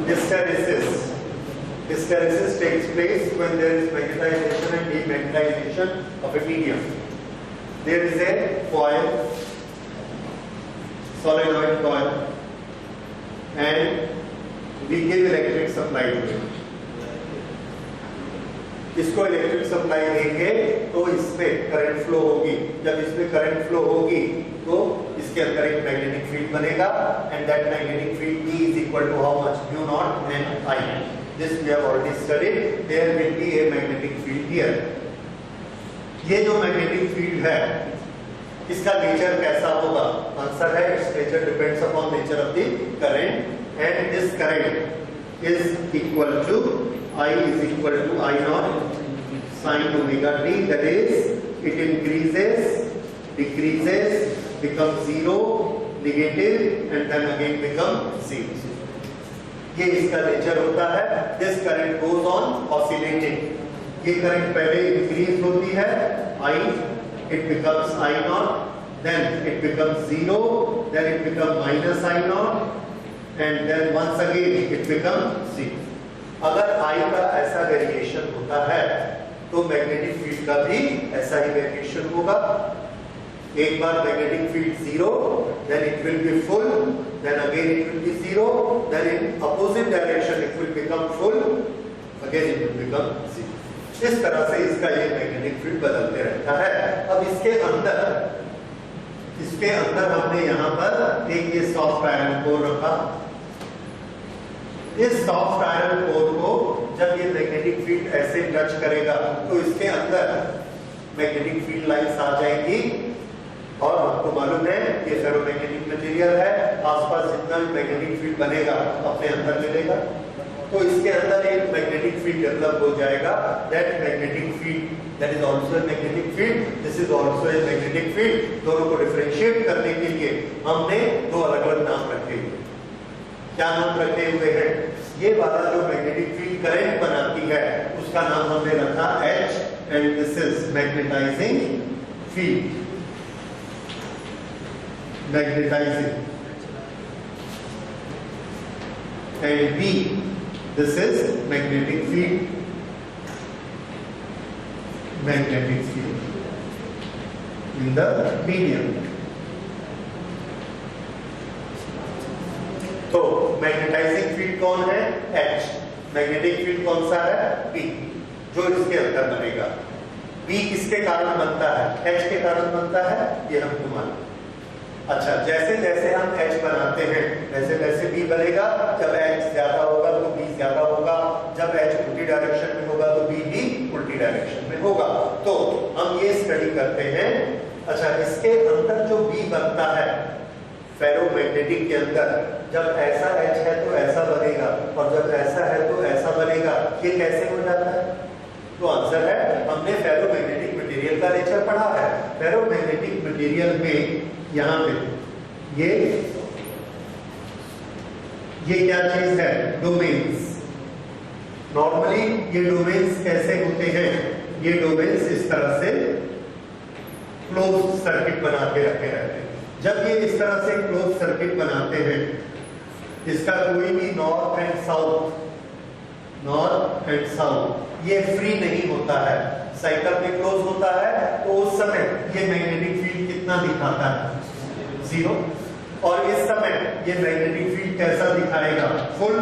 Hysteresis. Hysteresis takes place when there is magnetization and demagnetization of a medium. There is a coil, solenoid coil, and we give electric supply to it. इसको electric supply देंगे तो इसमें current flow होगी। जब इसमें current flow होगी तो इसके अंदर एक मैग्नेटिक फील्ड बनेगा and that magnetic field E is equal to how much? Mu naught and I. This we have already studied. There will be a magnetic field here. ये जो मैग्नेटिक फील्ड है इसका नेचर कैसा होगा? Answer है it's nature depends upon nature of the current and this current is equal to I is equal to I naught sin omega t, that is it increases, decreases, becomes zero, negative and then again become zero. ये इसका nature होता है। This current goes on oscillating. ये current पहले increase होती है I, it becomes I naught, then it becomes zero, then it becomes minus I naught and then once again it becomes zero. अगर I का ऐसा variation होता है तो मैग्नेटिक फील्ड का भी ऐसा ही वेरिएशन होगा। एक बार magnetic field zero, then it will be full, then again it will be zero, then in opposite direction it will become full, again it will become zero. इस तरह से इसका ये मैग्नेटिक फील्ड बदलते रहता है। अब इसके अंदर हमने यहाँ पर एक ये सॉफ्ट आयरन कोर रखा। इस सॉफ्ट आयरन कोर को जब ये मैग्नेटिक फील्ड ऐसे टच करेगा तो इसके अंदर मैग्नेटिक फील्ड लाइंस आ जाएंगी और आपको मालूम है ये फेरोमैग्नेटिक मटेरियल है, आसपास जितना भी मैग्नेटिक फील्ड बनेगा अपने अंदर मिलेगा तो इसके अंदर एक मैग्नेटिक फील्ड डेवलप हो जाएगा। That magnetic field that is also a magnetic field, this is also a magnetic field. दोनों को डिफरेंशिएट करने के लिए हमने दो अलग-अलग नाम रखे हुए। क्या नाम रखे हुए हैं? ये वाला जो मैग्नेटिक फील्ड करंट बनाती है उसका नाम हमने रखा H and this is magnetising field, magnetising, and B this is magnetic field, magnetic field in the medium. तो मैग्नेटाइजिंग फील्ड कौन है? H। मैग्नेटिक फील्ड कौन सा है? B, जो इसके अंदर बनेगा। B किसके कारण बनता है? H के कारण बनता है, ये हमको मालूम। अच्छा, जैसे जैसे हम H बनाते हैं वैसे वैसे B बनेगा। जब H ज्यादा होगा तो B ज्यादा होगा, जब H उल्टी डायरेक्शन में होगा तो B भी उल्टी डायरेक्शन में होगा। तो हम ये स्टडी करते हैं। अच्छा, इसके अंदर जो B बनता है फेरोमैग्नेटिक के अंदर, जब ऐसा H है तो ऐसा बनेगा और जब ऐसा है तो ऐसा बनेगा। ये कैसे हो जाता है? तो आंसर है हमने फेरोमैग्नेटिक मटेरियल का नेचर पढ़ा है। फेरोमैग्नेटिक मटेरियल में यहाँ पे ये क्या चीज है? डोमेन्स। नॉर्मली ये डोमेन्स कैसे होते हैं? ये डोमेन्स इस तरह से क्लोज सर्किट बना के रखे रहते हैं। जब ये इस तरह से क्लोज सर्किट बनाते हैं, इसका कोई भी नॉर्थ एंड साउथ ये फ्री नहीं होता है, साइकिल में क्लोज होता है तो उस समय ये मैग्नेटिक फील्ड कितना दिखाता है? जीरो। और इस समय ये मैग्नेटिक फील्ड कैसा दिखाएगा? फुल।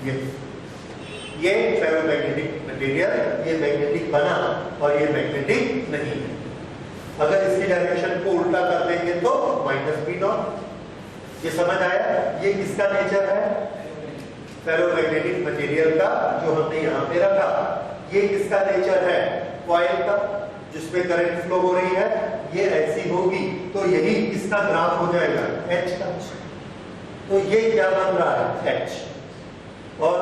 ये फेरोमैग्नेटिक मटेरियल, ये मैग्नेटिक बना और ये मैग्नेटिक नहीं है। अगर इसकी डायरेक्शन को उल्टा कर देंगे तो -B नॉट। ये समझ आया? ये किसका नेचर है? फेरोमैग्नेटिक मटेरियल का, जो हमने यहाँ पे रखा। ये किसका नेचर है? कॉइल का, जिसमें करंट फ्लो हो रही है, ये ऐसी होगी तो यही इसका ग्राफ हो जाएगा H का। तो ये क्या बन रहा है? H। और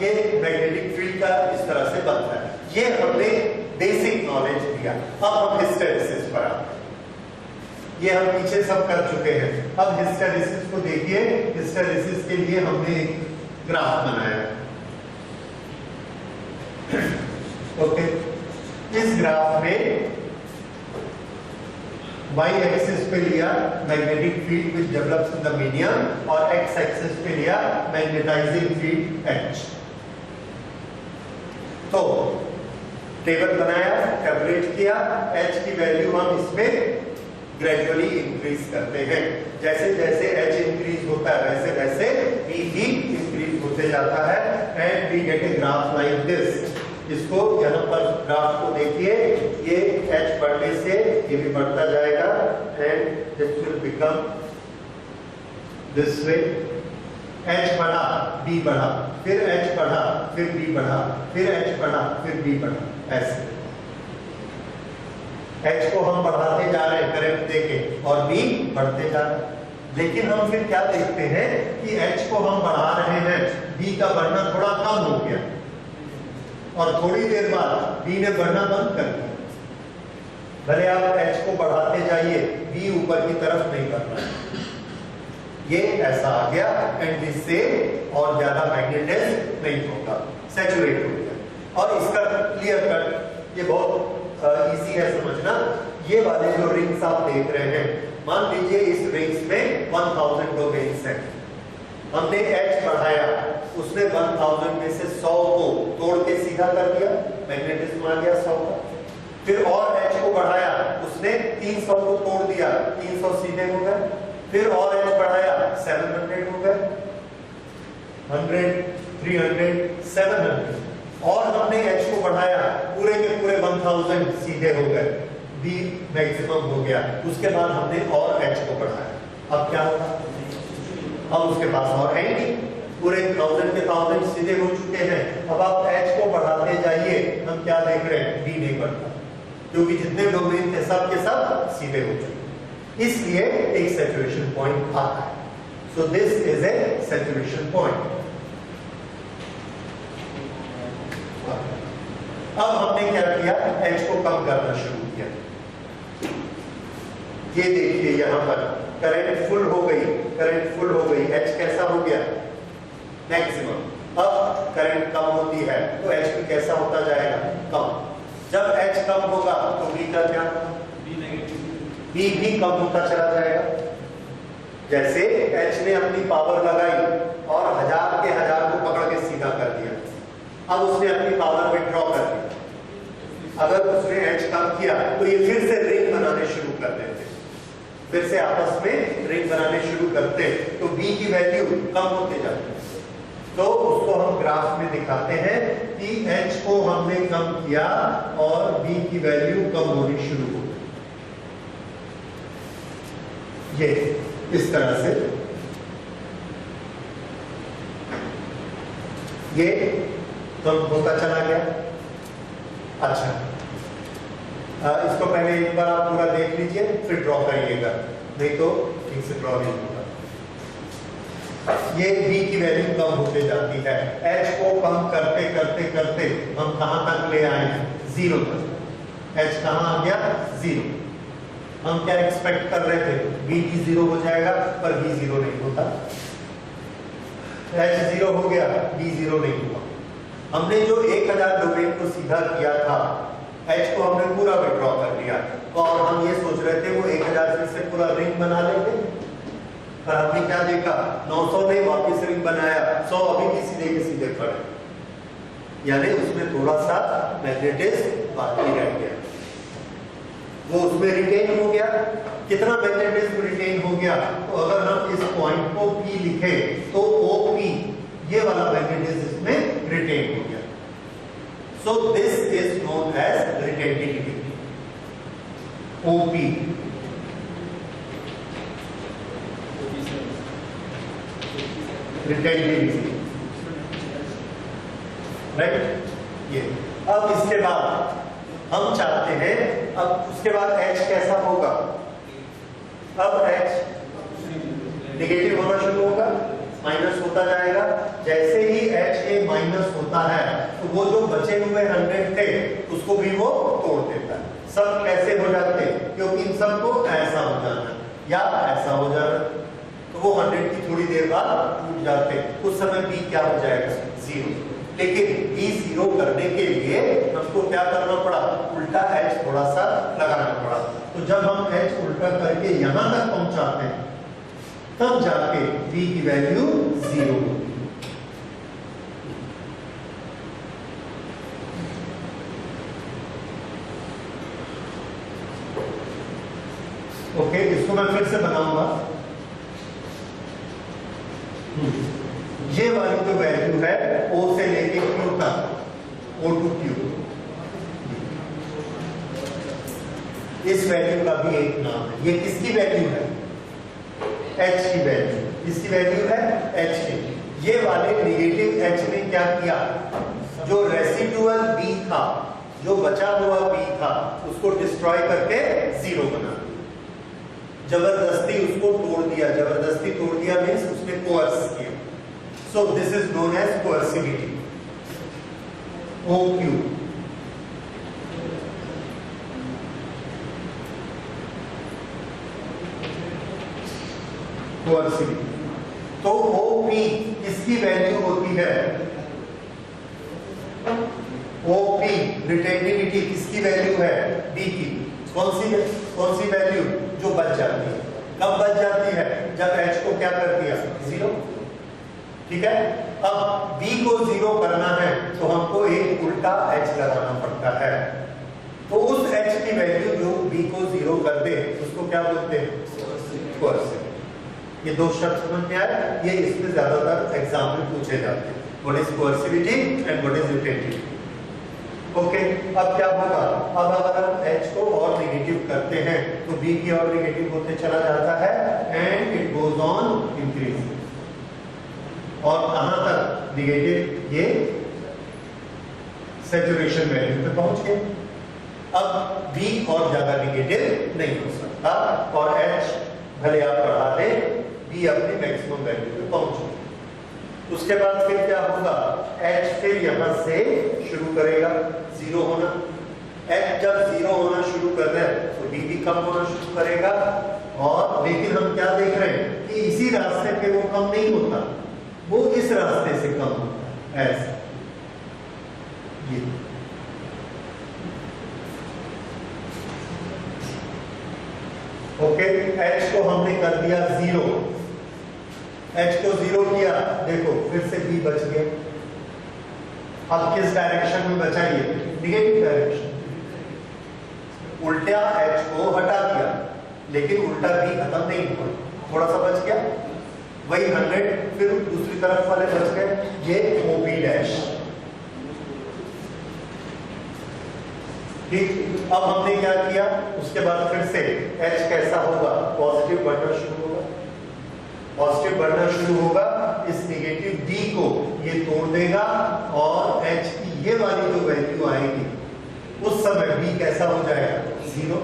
ये मैग्नेटिक फील्ड का इस तरह से बनता है। ये हमने बेसिक नॉलेज दिया। अब हम हिस्टेरेसिस पर आते हैं। ये हम पीछे सब कर चुके हैं। अब हिस्टेरेसिस को देखिए। हिस्टेरेसिस के लिए हमने एक ग्राफ बनाया। ओके, इस ग्राफ में वाई एक्सिस पे लिया magnetic field which develops in the medium और एक्स एक्सिस पे लिया मैग्नेटाइजिंग फील्ड H। तो टेबल बनाया, टैबुलेट किया, H की वैल्यू हम इसमें ग्रेजुअली इंक्रीज करते हैं। जैसे जैसे H इंक्रीज होता है वैसे वैसे B भी इंक्रीज होते जाता है and we get a graph like this. इसको यहाँ पर ग्राफ को देखिए, ये H बढ़ने से ये भी बढ़ता जाएगा and this will become this way. H बढ़ा, B बढ़ा, फिर H बढ़ा, फिर B बढ़ा, फिर H बढ़ा, फिर B बढ़ा, ऐसे H को हम बढ़ाते जा रहे हैं करंट देके और B बढ़ते जा रहे हैं। लेकिन हम फिर क्या देखते हैं कि H को हम बढ़ा रहे हैं, B का बढ़ना थोड़ा कम हो गया और थोड़ी देर बाद B ने बढ़ना बंद कर दिया। भले आप H को बढ़ाते जाइए, B ऊपर की तरफ नहीं बढ़ रहा है, ये ऐसा आ गया एंड इससे और ज्यादा मैग्नेटाइज नहीं होगा, सैचुरेट हो गया। और इसका क्लियर कट, ये बहुत इजी है समझना। ये वाले जो रिंग्स आप देख रहे हैं, मान लीजिए इस रिंग्स में 1000 डोमेन्स हैं, हमने H बढ़ाया, उसने 1000 में से 100 को तोड़ के सीधा कर दिया, मैग्नेटिज्म आ गया 100 का। फिर और H को बढ़ाया, उसने 300 को तोड़ दिया, 300 सीधे हो गए। फिर और H बढ़ाया, 700 हो गए, 100, 300, 700। और हमने H को बढ़ाया, पूरे के पूरे 1000 सीधे हो गए, B मैक्सिमम हो गया। उसके बाद हमने और H को बढ़ाया। अब क्या होगा? अब उसके पास और है नहीं, पूरे 1000 के 1000 सीधे हो चुके हैं। अब आप H को बढ़ाते जाइए, हम क्या देख रहे हैं? B नहीं बढ़ता, क्योंकि जितने डोमेन थे सब के सब सीधे हो चुके। इसलिए एक सैचुरेशन पॉइंट आता है। सो this is a saturation point. अब हमने क्या किया? H को कम करना शुरू किया। ये देखिए यहां पर करंट फुल हो गई, करंट फुल हो गई, H कैसा हो गया? मैक्सिमम। अब करंट कम होती है तो H भी कैसा होता जाएगा? कम। जब H कम होगा तो B का क्या? B भी कम होता चला जाएगा। जैसे H ने अपनी पावर लगाई और 1000 के 1000 को पकड़ के सीधा कर दिया, अब उसने अपनी पावर विड्रॉ कर दी। अगर उसने H कम किया तो ये फिर से रिंग बनाने शुरू कर देते, फिर से आपस में रिंग बनाने शुरू करते, तो B की वैल्यू कम होते जाती है। तो उसको हम ग्राफ में दिखाते हैं कि H को हमने कम किया और B की वैल्यू कम होनी शुरू हो गई। ये इस तरह से ये कम होता चला गया। अच्छा, इसको पहले एक बार आप पूरा देख लीजिए, फिर ड्रॉ करिएगा, नहीं तो ठीक से ड्रॉ नहीं होगा। ये B की वैल्यू कम होते जाती है। H को कम करते करते करते हम कहां तक ले आए हैं? 0 तक। H कहां आ गया? 0। हम क्या एक्सपेक्ट कर रहे थे? B भी 0 हो जाएगा, पर B 0 नहीं होता। H 0 हो गया, B 0 नहीं हुआ। हमने जो 1000 डोमेन को सीधा किया था, H को हमने पूरा विड्रॉ कर लिया और हम ये सोच रहे थे वो 1000 फिर से पूरा रिंग बना लेंगे, पर हमने क्या देखा? 900 ने वापस रिंग बनाया, 100 अभी भी सीधे के सीधे पड़े, यानी उसमें थोड़ा सा मैग्नेटिज्म बाकी रह गया, वो उसमें रिटेन हो गया। कितना मैग्नेटिज्म रिटेन हो गया? तो अगर हम इस पॉइंट को P लिखें तो OP, ये वाला मैग्नेटिज्म इसमें रिटेन हो गया। So this is known as retentivity, OP। Retentivity, right? ये अब इसके बाद हम चाहते हैं, अब उसके बाद H कैसा होगा? अब H नेगेटिव होना शुरू होगा, माइनस होता जाएगा। जैसे ही HA माइनस होता है तो वो जो बचे हुए 100 थे उसको भी वो तोड़ देता है। सब कैसे हो जाते? क्योंकि इन सबको ऐसा हो जाना या ऐसा हो जाना, तो वो 100 की थोड़ी देर बाद टूट जाते। उस समय B क्या हो जाएगा? 0। लेकिन b 0 करने के लिए हमको क्या करना पड़ा, उल्टा h थोड़ा सा लगाना पड़ा। तो जब हम h उल्टा करके यहां तक पहुंचाते हैं तब जाके b की वैल्यू 0 होगी। ओके, इसको मैं फिर से बनाऊंगा। ये वाली जो वैल्यू है O से लेके Q तक, O to Q, इस वैल्यू का भी एक नाम है। ये किसकी वैल्यू है? H की वैल्यू। इसकी वैल्यू है H की। ये वाले निगेटिव H ने क्या किया, जो रेसिडुअल B था, जो बचा हुआ B था, उसको डिस्ट्रॉय करके 0 बना दिया। जबरदस्ती उसको तोड़ दिया। जबरदस्ती तोड़ दिया मीन्स उसने कोर्स किया। So this is known as coercivity, OQ। Coercivity. तो OP इसकी वैल्यू होती है, OP रिटेंटिविटी किसकी वैल्यू है? B की। कौन सी वैल्यू? जो बच जाती है। कब बच जाती है? जब h को क्या कर दिया? 0। ठीक है, अब b को 0 करना है तो हमको एक उल्टा h लगाना पड़ता है। तो उस h की वैल्यू जो b को 0 कर दे उसको क्या बोलते हैं? कोर्सिव। ये दो शब्द समझ में आए? ये इसमें ज्यादातर एग्जाम में पूछे जाते हैं। What is कोर्सिविटी and what is retentivity. Okay, अब क्या होगा? अब अगर हम h को और नेगेटिव करते हैं तो b की और नेगेटिव होते चला जाता है and it goes on increasing. और कहां तक नेगेटिव? ये सैचुरेशन वैल्यू पे पहुंच गए। अब b और ज्यादा नेगेटिव नहीं हो सकता और h भले आप बढ़ा दे, b अपनी मैक्सिमम वैल्यू पे पहुंच। उसके बाद फिर क्या होगा? h फिर यहां से शुरू करेगा 0 होना। h जब 0 होना शुरू कर रहे हैं तो b भी कम होना शुरू करेगा। और लेकिन हम क्या देख रहे हैं कि इसी रास्ते पे वो कम नहीं होता, वो इस रास्ते से कम होता है, ऐसे ये। ओके, h को हमने कर दिया 0। h को 0 किया, देखो फिर से b बच गया। अब किस डायरेक्शन में बचा? ये नेगेटिव डायरेक्शन। उल्टा h को हटा दिया लेकिन उल्टा b खत्म नहीं हुआ, थोड़ा सा बच गया। वही 100 फिर दूसरी तरफ वाले बच गए, ये OB डैश। ठीक, अब हमने क्या किया? उसके बाद फिर से h कैसा होगा? पॉजिटिव बढ़ना शुरू होगा। पॉजिटिव बढ़ना शुरू होगा, इस नेगेटिव d को ये तोड़ देगा और h की ये वाली जो वैल्यू आएगी उस समय b कैसा हो जाएगा? 0।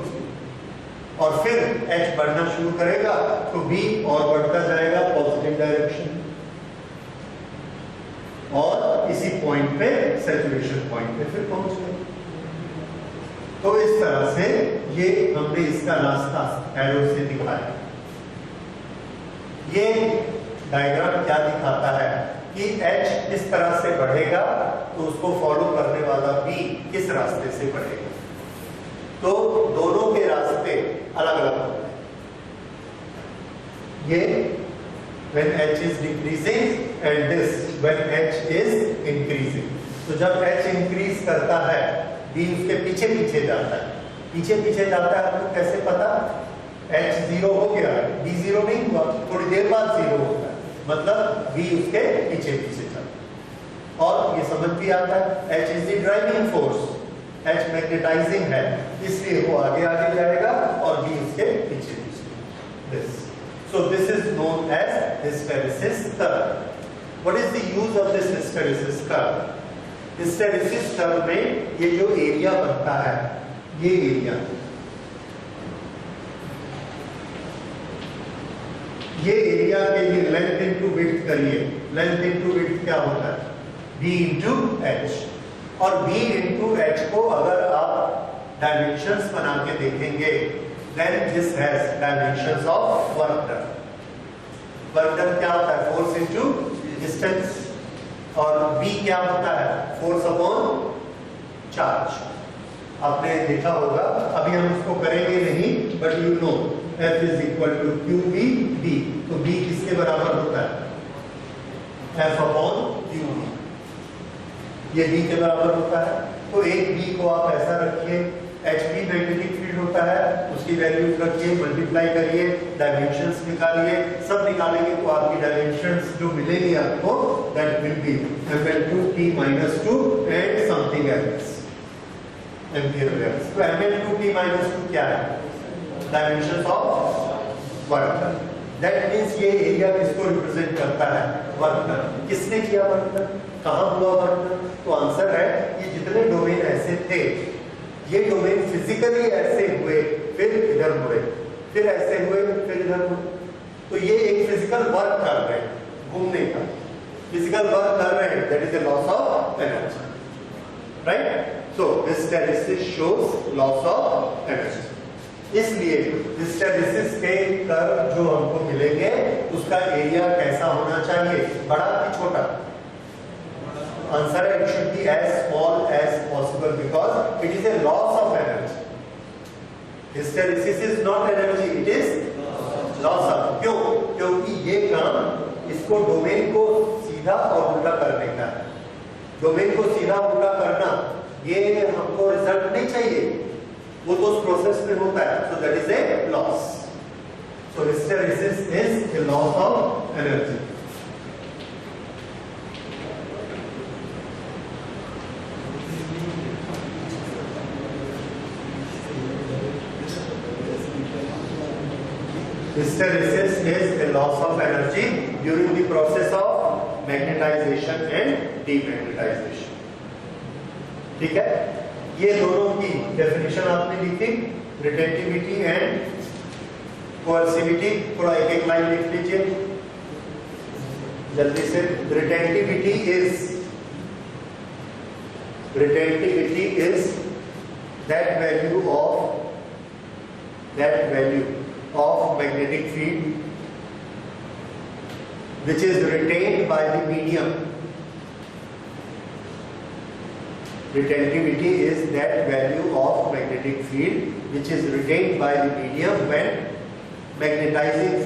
और फिर h बढ़ना शुरू करेगा तो b और बढ़ता जाएगा पॉजिटिव डायरेक्शन और इसी पॉइंट पे, सैचुरेशन पॉइंट पे फिर पहुंच गए। तो इस तरह से ये हमने इसका रास्ता एरो से दिखाया। ये डायग्राम क्या दिखाता है कि h इस तरह से बढ़ेगा तो उसको फॉलो करने वाला b किस रास्ते से बढ़ेगा। तो दोनों के रास्ते अलग अलग होते हैं। ये when h is decreasing and this when h is increasing। तो जब h इंक्रीज करता है b उसके पीछे पीछे जाता है। पीछे पीछे जाता है आपको कैसे पता? h 0 हो गया, b 0 नहीं हुआ, थोड़ी देर बाद 0 होता है, मतलब b उसके पीछे पीछे चलता है। और ये समझ भी आता है h is the driving force, h magnetising है, इसलिए वो आगे आगे जाएगा और b उसके पीछे पीछे। This so this is known as hysteresis curve. What is the use of this hysteresis curve? Hysteresis curve में ये जो एरिया बनता है, ये एरिया, ये एरिया के लिए लेंथ इनटू विड्थ करिए। लेंथ इनटू विड्थ क्या होता है? b into h। और b इंटू h को अगर आप डायमेंशंस बना के देखेंगे, then this has dimensions of work done। Work done क्या होता है? Force into distance. और B क्या होता है, फोर्स अपॉन चार्ज। आपने देखा होगा, अभी हम उसको करेंगे नहीं, but you know F is equal to QB B। तो B किसके बराबर होता है, F अपॉन QB, ये B के बराबर होता है। तो एक B को आप ऐसा रखिए, HP मैग्नेटिक फील्ड होता है, उसकी वैल्यूज रखिए, मल्टीप्लाई करिए, डायमेंशंस निकालिए, सब निकालेंगे तो आपकी डायमेंशंस जो मिलेगी आपको, that will be ml2t - 2 and something else, ampere waves. तो ml2t - 2 क्या है, dimensions of work done. That means ये एरिया किसको रिप्रेजेंट करता है, वर्क डन। किसने किया वर्क डन, कहां हुआ वर्क डन? तो आंसर है, ये जितने डोमेन ऐसे थे, ये डोमेन फिजिकली ऐसे हुए, फिर इधर मुड़े, फिर ऐसे हुए, फिर इधर मुड़े। तो ये एक फिजिकल वर्क कर रहे हैं, घूमने का फिजिकल वर्क कर रहे हैं, that is the loss of energy, right? So hysteresis shows loss of energy. इसलिए हिस्टेरेसिस के कर्व जो हमको मिलेंगे, उसका एरिया कैसा होना चाहिए, बड़ा कि छोटा? Answer, it should be as small as possible because it is a loss of energy. Hysteresis is not energy, it is loss of. क्यों? क्योंकि ये काम इसको डोमेन को सीधा और उल्टा करने का है। डोमेन को सीधा उल्टा करना, ये हमको रिजल्ट नहीं चाहिए, वो तो उस प्रोसेस में होता है। So that is a loss. So hysteresis is a loss of energy. Hysteresis is a loss of energy during the process of magnetization and demagnetization. ठीक है, ये दोनों की डेफिनेशन आपने लिखी, रिटेंटिविटी एंड कोएर्सिविटी। थोड़ा एक एक लाइन लिख लीजिए जल्दी से। Retentivity is that value of magnetic field which is retained by the medium. Retentivity is that value of magnetic field which is retained by the medium when magnetizing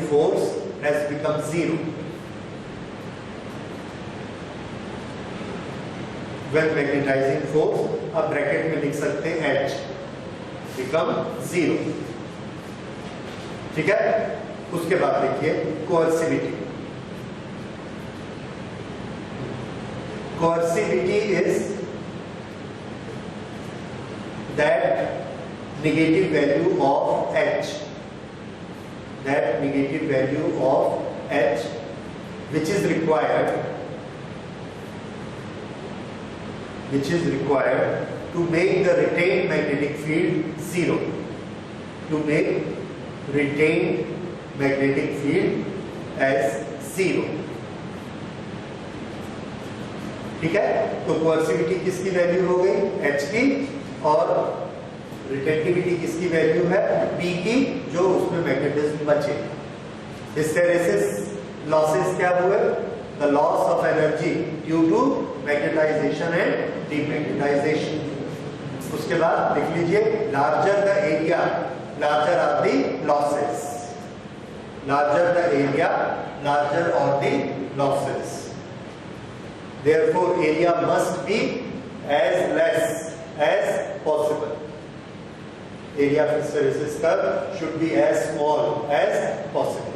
force has become zero. When magnetizing force, अब bracket में लिख सकते हैं H, become zero. ठीक है, उसके बाद देखिए कोएर्सिविटी। Coercivity is that negative value of H, which is required to make the retained magnetic field zero. To make retained magnetic field as zero. ठीक है, तो कोएर्सिविटी किसकी वैल्यू हो गई, H की, और रिटेंटिविटी किसकी वैल्यू है, P की, जो उसमें मैग्नेटिज्म बचे। हिस्टेरेसिस लॉसेस क्या हुए, the loss of energy due to magnetisation and demagnetisation. उसके बाद लिख लीजिए larger the area, larger are the losses, larger the area, larger are the losses. Therefore, area must be as less as possible. Area of hysteresis curve should be as small as possible.